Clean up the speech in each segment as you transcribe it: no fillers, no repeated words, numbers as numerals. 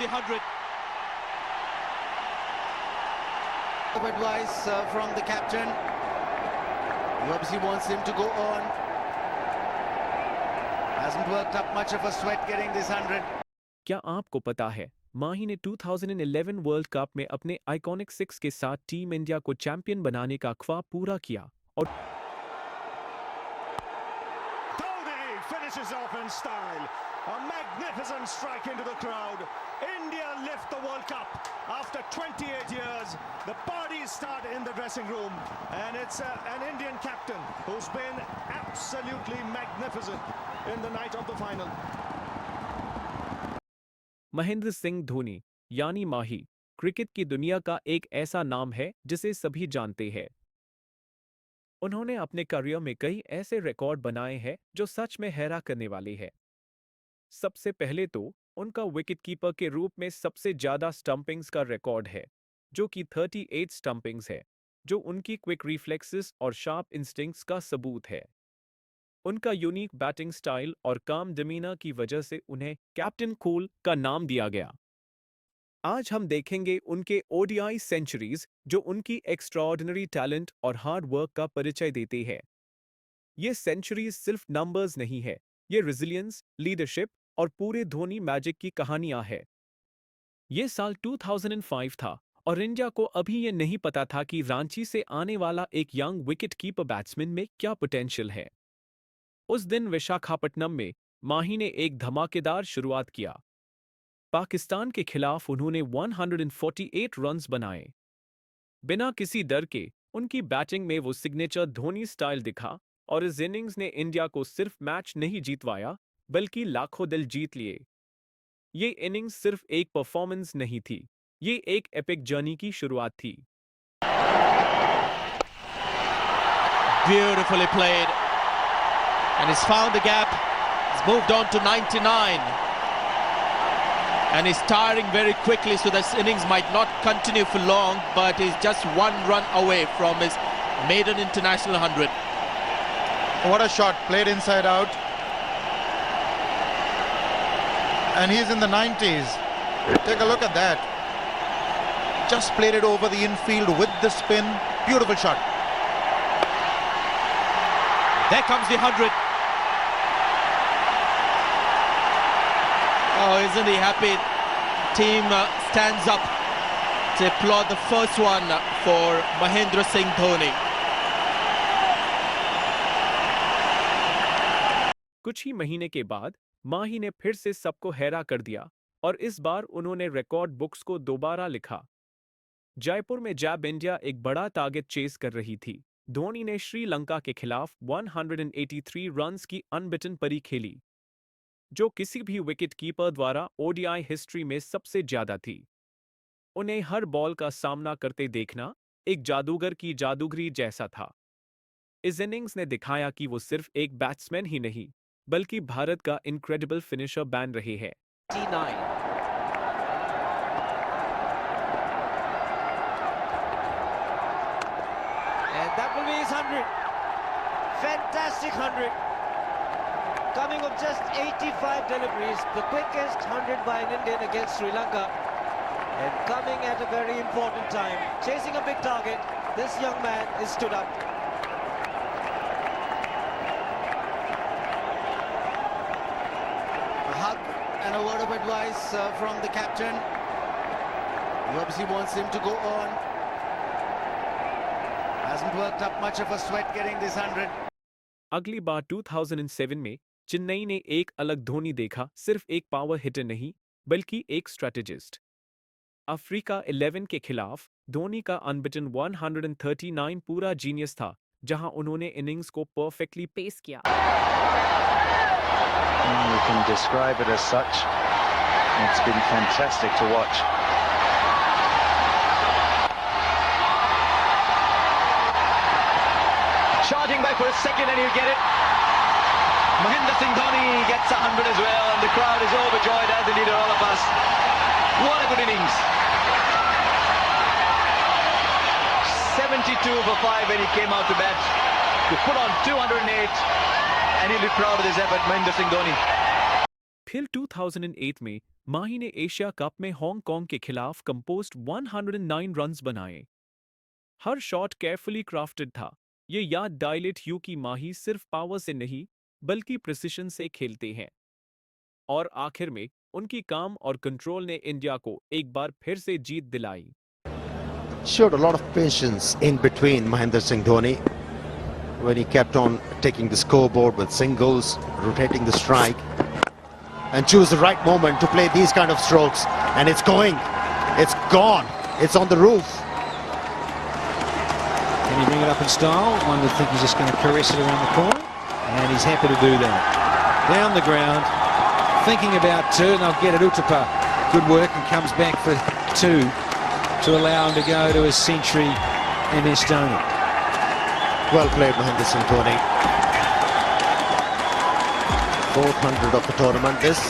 the 100. Advice from the captain. He obviously wants him to go on. Hasn't worked up much of a sweat getting this 100. क्या आपको पता है माही ने 2011 world cup में अपने iconic six के साथ टीम इंडिया को चैंपियन बनाने का ख्वाब पूरा किया और Dhoni finishes off in style. A magnificent strike into the crowd. India lift the World Cup after 28 years. The parties start in the dressing room, and it's an Indian captain who's been absolutely magnificent in the night of the final. Mahendra Singh Dhoni यानी माही cricket की दुनिया का एक ऐसा नाम है जिसे सभी जानते हैं। उन्होंने अपने करियर में कई ऐसे रिकॉर्ड बनाए हैं जो सच में हैरान करने वाले हैं। सबसे पहले तो उनका विकेटकीपर के रूप में सबसे ज्यादा स्टंपिंग्स का रिकॉर्ड है, जो कि 38 स्टंपिंग्स है, जो उनकी क्विक रिफ्लेक्सेस और शार्प इंस्टिंक्ट्स का सबूत है। उनका यूनिक बैटिंग स्टाइल और काम डिमीनर की वजह से उन्हें कैप्टन कूल का नाम दिया गया। आज हम देखेंगे उनके ओडीआई सेंचुरीज जो उनकी एक्स्ट्राऑर्डिनरी टैलेंट और हार्ड वर्क का परिचय देते हैं। ये सेंचुरीज सिर्फ नंबर्स नहीं है, ये रेजिलियंस, लीडरशिप और पूरे धोनी मैजिक की कहानियां हैं। ये साल 2005 था और इंडिया को अभी ये नहीं पता था कि रांची से आने वाला एक यंग विकेटकीपर बैट्समैन में क्या पोटेंशियल है। उस दिन विशाखापट्टनम में माही ने एक धमाकेदार शुरुआत किया। पाकिस्तान के खिलाफ उन्होंने 148 रन्स बनाए। बिना किसी डर के उनकी बैटिंग में वो सिग्नेचर धोनी स्टाइल दिखा और इस इनिंग्स ने इंडिया को सिर्फ मैच नहीं जीतवाया बल्कि लाखों दिल जीत लिए। ये इनिंग्स सिर्फ एक परफॉर्मेंस नहीं थी, ये एक एपिक जर्नी की शुरुआत थी। Beautifully played. And he's found the gap. He's moved on to 99. And he's tiring very quickly, so this innings might not continue for long, but he's just one run away from his maiden international 100. What a shot, played inside out. And he's in the 90s. Take a look at that. Just played it over the infield with the spin. Beautiful shot. There comes the 100. Oh, isn't he happy? Team stands up to applaud the first one for Mahendra Singh Dhoni. कुछ ही महीने के बाद माही ने फिर से सबको हैरान कर दिया और इस बार उन्होंने रिकॉर्ड बुक्स को दोबारा लिखा। जयपुर में जब इंडिया एक बड़ा टारगेट चेस कर रही थी, धोनी ने श्रीलंका के खिलाफ 183 रन्स की अनबिटन पारी खेली, जो किसी भी विकेटकीपर द्वारा ओडीआई हिस्ट्री में सबसे ज्यादा थी। उन्हें हर बॉल का सामना करते देखना एक जादूगर की जादूगरी जैसा था। इस इनिंग्स ने दिखाया कि वो सिर्फ एक बैट्समैन ही नहीं बल्कि भारत का इनक्रेडिबल फिनिशर बन रहे हैं। And that will be his 100. Fantastic 100. Coming of just 85 deliveries, the quickest 100 by an Indian against Sri Lanka. And coming at a very important time. Chasing a big target, this young man is stood up. A hug and a word of advice from the captain. He obviously wants him to go on. Hasn't worked up much of a sweat getting this 100. अगली बार 2007 में चेन्नई ने एक अलग धोनी देखा, सिर्फ एक power hitter नहीं बल्कि एक स्ट्रैटेजिस्ट। अफ्रीका 11 के खिलाफ धोनी का अनबिटन 139 पूरा जीनियस था, जहां उन्होंने इनिंग्स को परफेक्टली पेस किया। We can describe it as such. It's been fantastic to watch. Charging back for a second and he'll get it. Mahendra Singh Dhoni gets 100 as well, and the crowd is overjoyed, as indeed are all of us. What a good innings. 72 for 5 when he came out to bat to put on 208, and he'll be proud of this effort, Mahendra Singh Dhoni. फिर 2008 में माही ने Asia cup में Hong Kong के खिलाफ compost 109 runs बनाए। हर shot carefully crafted था। ये याद डायलेट यू कि माही सिर्फ पावर से नहीं बल्कि प्रिसिशन से खेलते हैं। और आखिर में उनकी काम और कंट्रोल ने इंडिया को एक बार फिर से जीत दिलाई। Showed a lot of patience in between Mahendra Singh Dhoni when he kept on taking the scoreboard with singles, rotating the strike, and choose the right moment to play these kind of strokes. And it's going, it's gone, it's on the roof. Can he bring it up in style? One would think he's just going to caress it around the corner, and he's happy to do that. Down the ground, thinking about two, and they'll get it. Uttapa, good work, and comes back for two to allow him to go to a century MS Dhoni. Well played, Mahendra Singh Dhoni. 400 of the tournament. This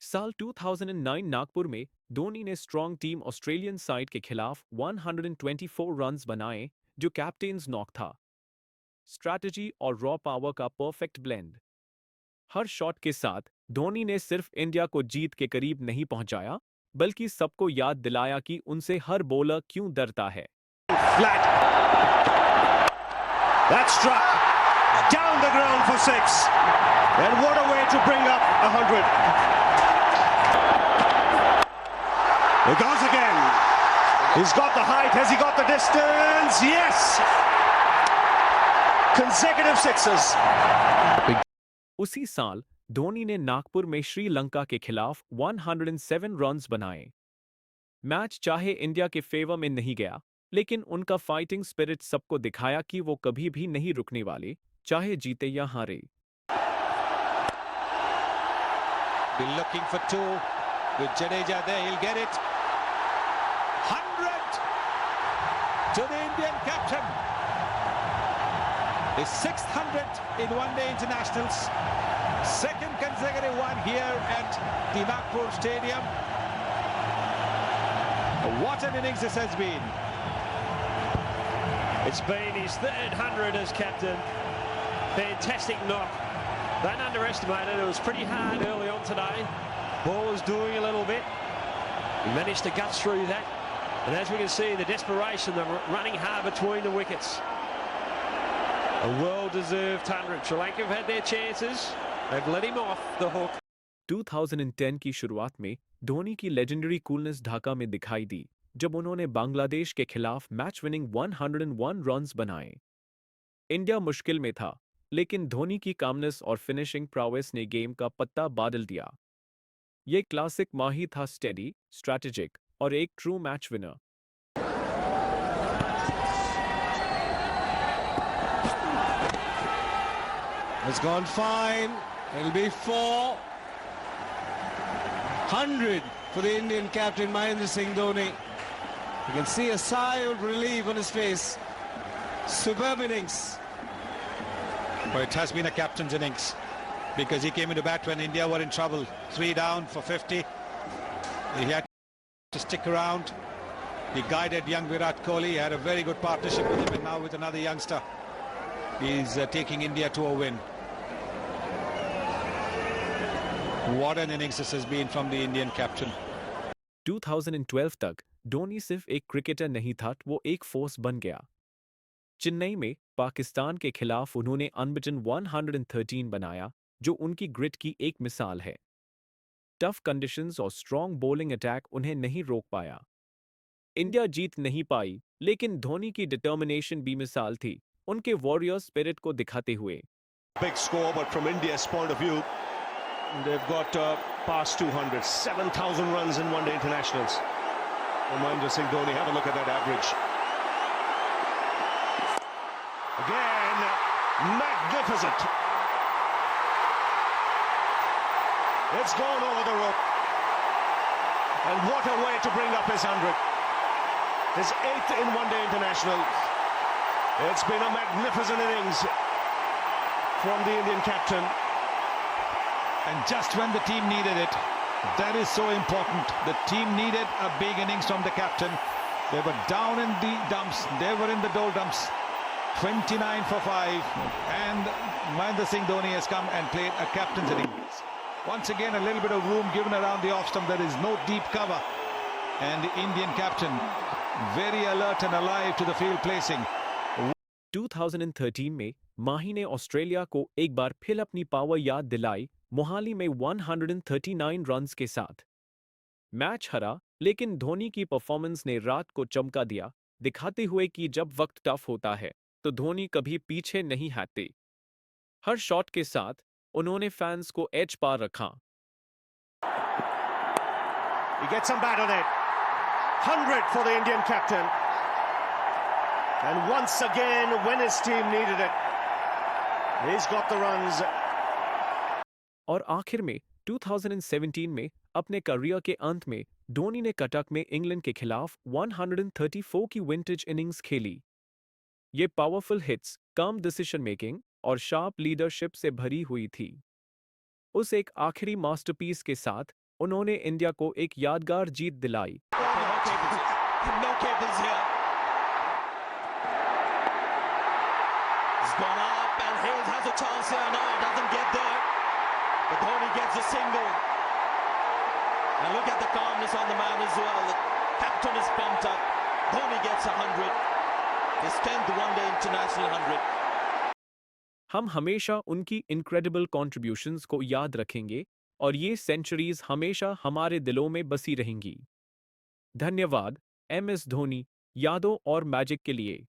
साल 2009 नागपुर में धोनी ने strong team Australian side के खिलाफ 124 runs बनाए, जो captains knock था। Strategy और raw power का परफेक्ट ब्लेंड। हर शॉट के साथ धोनी ने सिर्फ इंडिया को जीत के करीब नहीं पहुंचाया, बल्कि सबको याद दिलाया कि उनसे हर बॉलर क्यों डरता है। That struck down the ground for 6, and what a way to bring up 100. It goes again. He's got the height. Has he got the distance? Yes. Consecutive sixes. उसी साल धोनी ने नागपुर में श्रीलंका के खिलाफ 107 रन्स बनाए। मैच चाहे इंडिया के favour में नहीं गया, लेकिन उनका फाइटिंग स्पिरिट सबको दिखाया कि वो कभी भी नहीं रुकने वाले, चाहे जीते या हारे। Be looking for two with Jadeja there. He'll get it. 100 to the Indian captain. His 6th 100 in one-day internationals. Second consecutive one here at the Nagpur Stadium. What an innings this has been. It's been his 3rd 100 as captain. Fantastic knock. Don't underestimate it. It was pretty hard early on today. Ball was doing a little bit. He managed to gut through that. And as we can see, the desperation, the running hard between the wickets. A well-deserved 100. Sri Lanka have had their chances. They've let him off the hook. 2010 की शुरुआत में धोनी की legendary coolness Dhaka में दिखाई दी, जब उन्होंने बांग्लादेश के खिलाफ मैच विनिंग 101 रन्स बनाए। इंडिया मुश्किल में था, लेकिन धोनी की कामनेस और फिनिशिंग प्रावेस ने गेम का पत्ता बदल दिया। ये क्लासिक माही था, स्टेडी, स्ट्रैटेजिक और एक true match winner. It's gone fine. It'll be 400 for the Indian captain Mahendra Singh Dhoni. You can see a sigh of relief on his face. Superb innings. But it has been a captain's innings because he came into bat when India were in trouble. 3 down for 50. He had to stick around. He guided young Virat Kohli. He had a very good partnership with him, and now with another youngster, he's taking India to a win. What an innings this has been from the Indian captain. 2012 तक धोनी सिर्फ एक cricketer नहीं था, वो एक force बन गया। चेन्नई में पाकिस्तान के खिलाफ उन्होंने अनबिटन 113 बनाया, जो उनकी ग्रिट की एक मिसाल है। टफ कंडीशंस और स्ट्रॉन्ग बॉलिंग अटैक उन्हें नहीं रोक पाया। इंडिया जीत नहीं पाई, लेकिन धोनी की डिटर्मिनेशन भी मिसाल थी, उनके वॉरियर स्पिरिट को दिखाते हुए। Big score, but from India's point of view, they've got past 200, 7,000 runs in one-day internationals. Mahendra Singh Dhoni, have a look at that average. Again, magnificent. It's gone over the rope. And what a way to bring up his 100. His 8th in one-day international. It's been a magnificent innings from the Indian captain. And just when the team needed it, that is so important. The team needed a big innings from the captain. They were down in the dumps. They were in the doldrums. 29 for 5. And Mahendra Singh Dhoni has come and played a captain's innings. Once again, a little bit of room given around the off stump. There is no deep cover. And the Indian captain, very alert and alive to the field placing. 2013 में माही ने Australia को एक बार फिर अपनी power याद दिलाई मोहाली में 139 runs के साथ। मैच हरा, लेकिन धोनी की परफॉर्मेंस ने रात को चमका दिया, दिखाते हुए कि जब वक्त टफ होता है तो धोनी कभी पीछे नहीं हटते। हर शॉट के साथ उन्होंने फैंस को एज पार रखा। He gets some bat on it. 100 for the Indian captain. And once again, when his team needed it, he's got the runs. और आखिर में 2017 में अपने करियर के अंत में धोनी ने कटक में इंग्लैंड के खिलाफ 134 की विंटेज इनिंग्स खेली। ये पावरफुल हिट्स, कम डिसीजन मेकिंग और शार्प लीडरशिप से भरी हुई थी। उस एक आखिरी मास्टरपीस के साथ उन्होंने इंडिया को एक यादगार जीत दिलाई। No cables here. He's gone up and Hales has a chance here. No, doesn't get there. But Dhoni gets a single. And look at the calmness on the man as well. The captain is pumped up. Dhoni gets 100. His 10th one-day international 100. हम हमेशा उनकी incredible contributions को याद रखेंगे और ये centuries हमेशा हमारे दिलों में बसी रहेंगी। धन्यवाद MS धोनी, यादों और मैजिक के लिए।